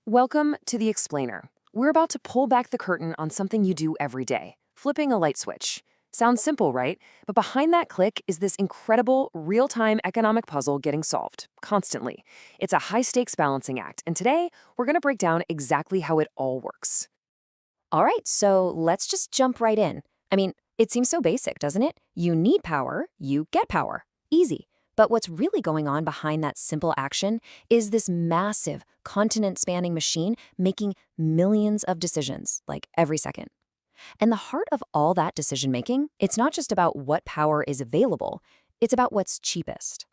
Welcome to The Explainer. We're about to pull back the curtain on something you do every day, flipping a light switch. Sounds simple, right? But behind that click is this incredible, real-time economic puzzle getting solved, constantly. It's a high-stakes balancing act, and today, we're going to break down exactly how it all works. All right, so let's just jump right in. It seems so basic, doesn't it? You need power, you get power. Easy. But what's really going on behind that simple action is this massive, continent-spanning machine making millions of decisions, like every second. And the heart of all that decision-making, it's not just about what power is available, it's about what's cheapest.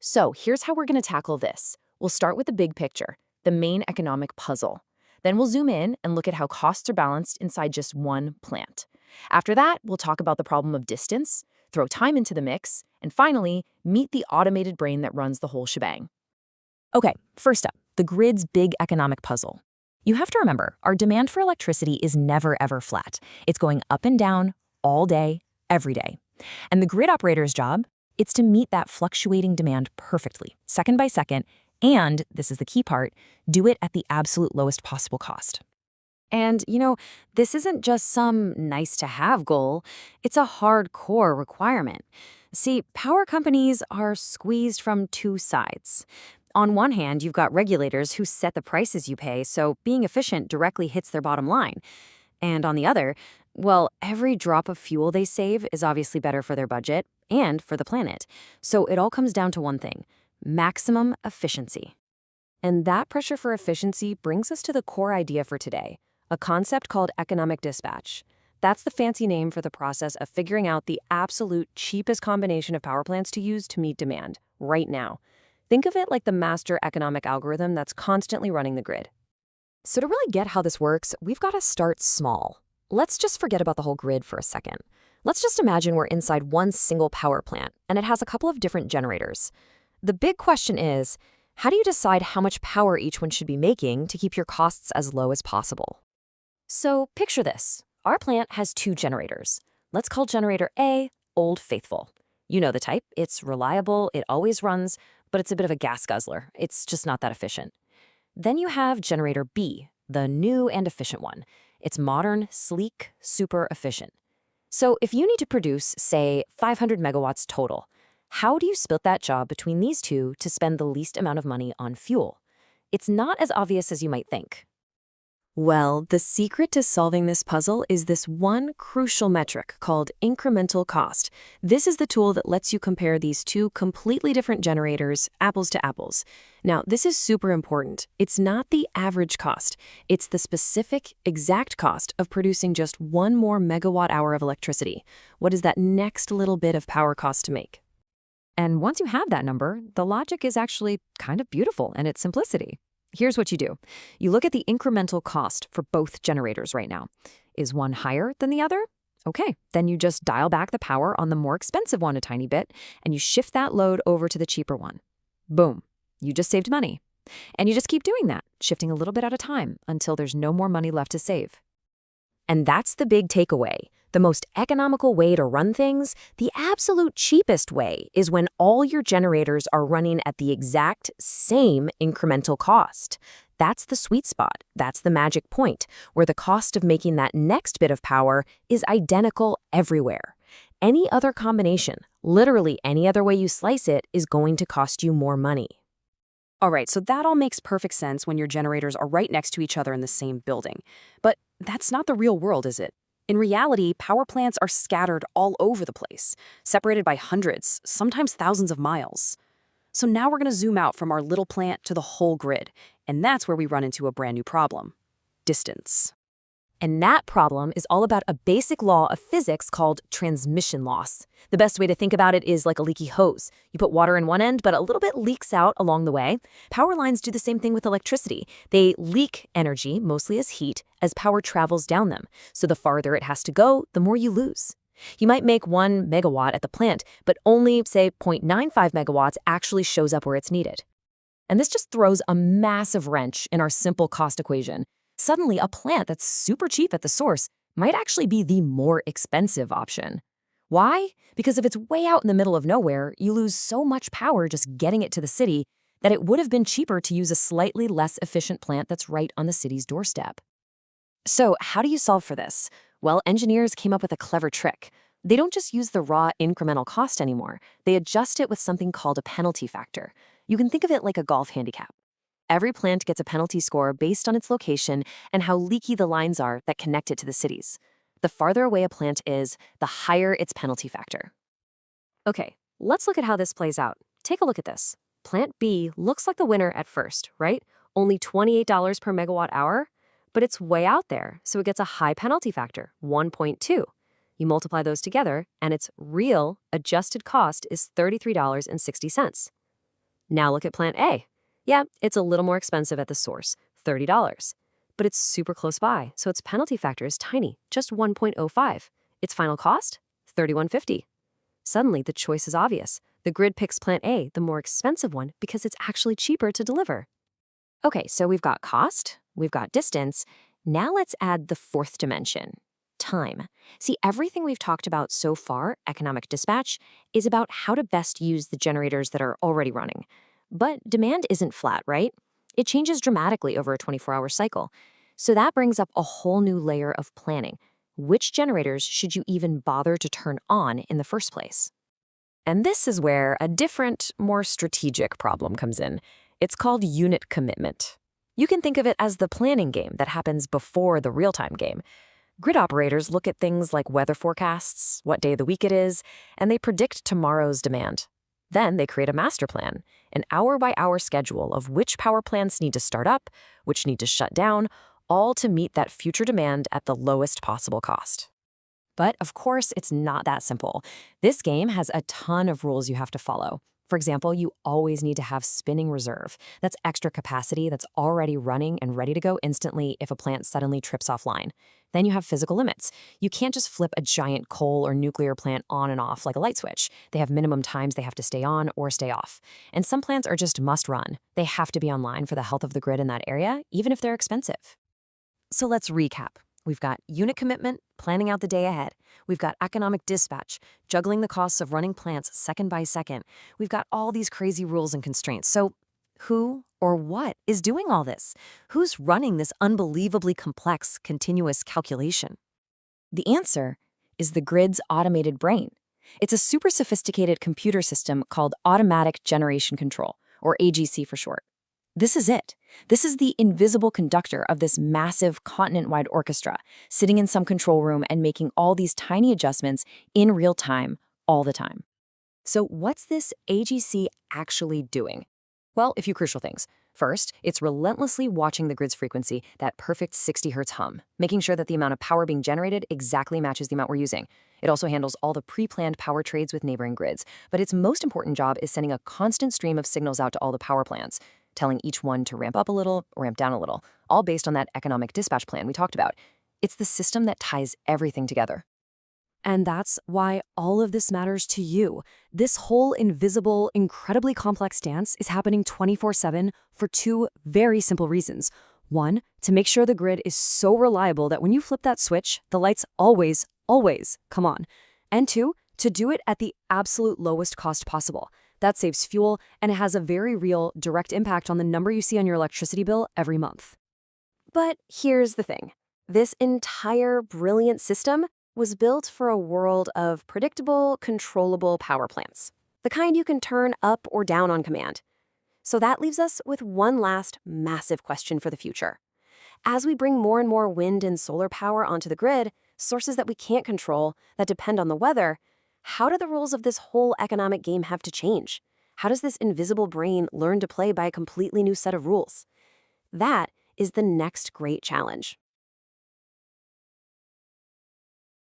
So here's how we're going to tackle this. We'll start with the big picture, the main economic puzzle. Then we'll zoom in and look at how costs are balanced inside just one plant. After that, we'll talk about the problem of distance, throw time into the mix, and finally, meet the automated brain that runs the whole shebang. Okay, first up, the grid's big economic puzzle. You have to remember, our demand for electricity is never ever flat. It's going up and down all day, every day. And the grid operator's job, it's to meet that fluctuating demand perfectly, second by second, and, this is the key part, do it at the absolute lowest possible cost. And, this isn't just some nice-to-have goal. It's a hardcore requirement. See, power companies are squeezed from two sides. On one hand, you've got regulators who set the prices you pay, so being efficient directly hits their bottom line. And on the other, well, every drop of fuel they save is obviously better for their budget and for the planet. So it all comes down to one thing: maximum efficiency. And that pressure for efficiency brings us to the core idea for today, a concept called economic dispatch. That's the fancy name for the process of figuring out the absolute cheapest combination of power plants to use to meet demand, right now. Think of it like the master economic algorithm that's constantly running the grid. So to really get how this works, we've got to start small. Let's just forget about the whole grid for a second. Let's just imagine we're inside one single power plant, and it has a couple of different generators. The big question is, how do you decide how much power each one should be making to keep your costs as low as possible? So picture this. Our plant has two generators. Let's call generator A Old Faithful. You know the type. It's reliable, it always runs, but it's a bit of a gas guzzler. It's just not that efficient. Then you have generator B, the new and efficient one. It's modern, sleek, super efficient. So if you need to produce, say, 500 megawatts total, how do you split that job between these two to spend the least amount of money on fuel? It's not as obvious as you might think. Well, the secret to solving this puzzle is this one crucial metric called incremental cost. This is the tool that lets you compare these two completely different generators, apples to apples. Now, this is super important. It's not the average cost. It's the specific, exact cost of producing just one more megawatt hour of electricity. What is that next little bit of power cost to make? And once you have that number, the logic is actually kind of beautiful in its simplicity. Here's what you do. You look at the incremental cost for both generators right now. Is one higher than the other? Okay, then you just dial back the power on the more expensive one a tiny bit, and you shift that load over to the cheaper one. Boom, you just saved money. And you just keep doing that, shifting a little bit at a time until there's no more money left to save. And that's the big takeaway. The most economical way to run things, the absolute cheapest way, is when all your generators are running at the exact same incremental cost. That's the sweet spot. That's the magic point, where the cost of making that next bit of power is identical everywhere. Any other combination, literally any other way you slice it, is going to cost you more money. All right, so that all makes perfect sense when your generators are right next to each other in the same building. But that's not the real world, is it? In reality, power plants are scattered all over the place, separated by hundreds, sometimes thousands of miles. So now we're going to zoom out from our little plant to the whole grid, and that's where we run into a brand new problem: distance. And that problem is all about a basic law of physics called transmission loss. The best way to think about it is like a leaky hose. You put water in one end, but a little bit leaks out along the way. Power lines do the same thing with electricity. They leak energy, mostly as heat, as power travels down them. So the farther it has to go, the more you lose. You might make 1 megawatt at the plant, but only, say, 0.95 megawatts actually shows up where it's needed. And this just throws a massive wrench in our simple cost equation. Suddenly, a plant that's super cheap at the source might actually be the more expensive option. Why? Because if it's way out in the middle of nowhere, you lose so much power just getting it to the city that it would have been cheaper to use a slightly less efficient plant that's right on the city's doorstep. So, how do you solve for this? Well, engineers came up with a clever trick. They don't just use the raw incremental cost anymore. They adjust it with something called a penalty factor. You can think of it like a golf handicap. Every plant gets a penalty score based on its location and how leaky the lines are that connect it to the cities. The farther away a plant is, the higher its penalty factor. Okay, let's look at how this plays out. Take a look at this. Plant B looks like the winner at first, right? Only $28 per megawatt hour, but it's way out there, so it gets a high penalty factor, 1.2. You multiply those together, and its real adjusted cost is $33.60. Now look at plant A. Yeah, it's a little more expensive at the source, $30. But it's super close by, so its penalty factor is tiny, just 1.05. Its final cost? $31.50. Suddenly, the choice is obvious. The grid picks plant A, the more expensive one, because it's actually cheaper to deliver. Okay, so we've got cost, we've got distance. Now let's add the fourth dimension, time. See, everything we've talked about so far, economic dispatch, is about how to best use the generators that are already running. But demand isn't flat, right? It changes dramatically over a 24-hour cycle. So that brings up a whole new layer of planning. Which generators should you even bother to turn on in the first place? And this is where a different, more strategic problem comes in. It's called unit commitment. You can think of it as the planning game that happens before the real-time game. Grid operators look at things like weather forecasts, what day of the week it is, and they predict tomorrow's demand. Then they create a master plan, an hour-by-hour schedule of which power plants need to start up, which need to shut down, all to meet that future demand at the lowest possible cost. But of course, it's not that simple. This game has a ton of rules you have to follow. For example, you always need to have spinning reserve. That's extra capacity that's already running and ready to go instantly if a plant suddenly trips offline. Then you have physical limits. You can't just flip a giant coal or nuclear plant on and off like a light switch. They have minimum times they have to stay on or stay off. And some plants are just must run. They have to be online for the health of the grid in that area, even if they're expensive. So let's recap. We've got unit commitment, planning out the day ahead. We've got economic dispatch, juggling the costs of running plants second by second. We've got all these crazy rules and constraints. So who or what is doing all this? Who's running this unbelievably complex, continuous calculation? The answer is the grid's automated brain. It's a super sophisticated computer system called Automatic Generation Control, or AGC for short. This is it. This is the invisible conductor of this massive continent-wide orchestra, sitting in some control room and making all these tiny adjustments in real time, all the time. So what's this AGC actually doing? Well, a few crucial things. First, it's relentlessly watching the grid's frequency, that perfect 60 hertz hum, making sure that the amount of power being generated exactly matches the amount we're using. It also handles all the pre-planned power trades with neighboring grids, but its most important job is sending a constant stream of signals out to all the power plants, telling each one to ramp up a little or ramp down a little, all based on that economic dispatch plan we talked about. It's the system that ties everything together. And that's why all of this matters to you. This whole invisible, incredibly complex dance is happening 24/7 for two very simple reasons. One, to make sure the grid is so reliable that when you flip that switch, the lights always come on. And two, to do it at the absolute lowest cost possible. That saves fuel, and it has a very real, direct impact on the number you see on your electricity bill every month. But here's the thing. This entire brilliant system was built for a world of predictable, controllable power plants, the kind you can turn up or down on command. So that leaves us with one last massive question for the future. As we bring more and more wind and solar power onto the grid, sources that we can't control, that depend on the weather, how do the rules of this whole economic game have to change? How does this invisible brain learn to play by a completely new set of rules? That is the next great challenge.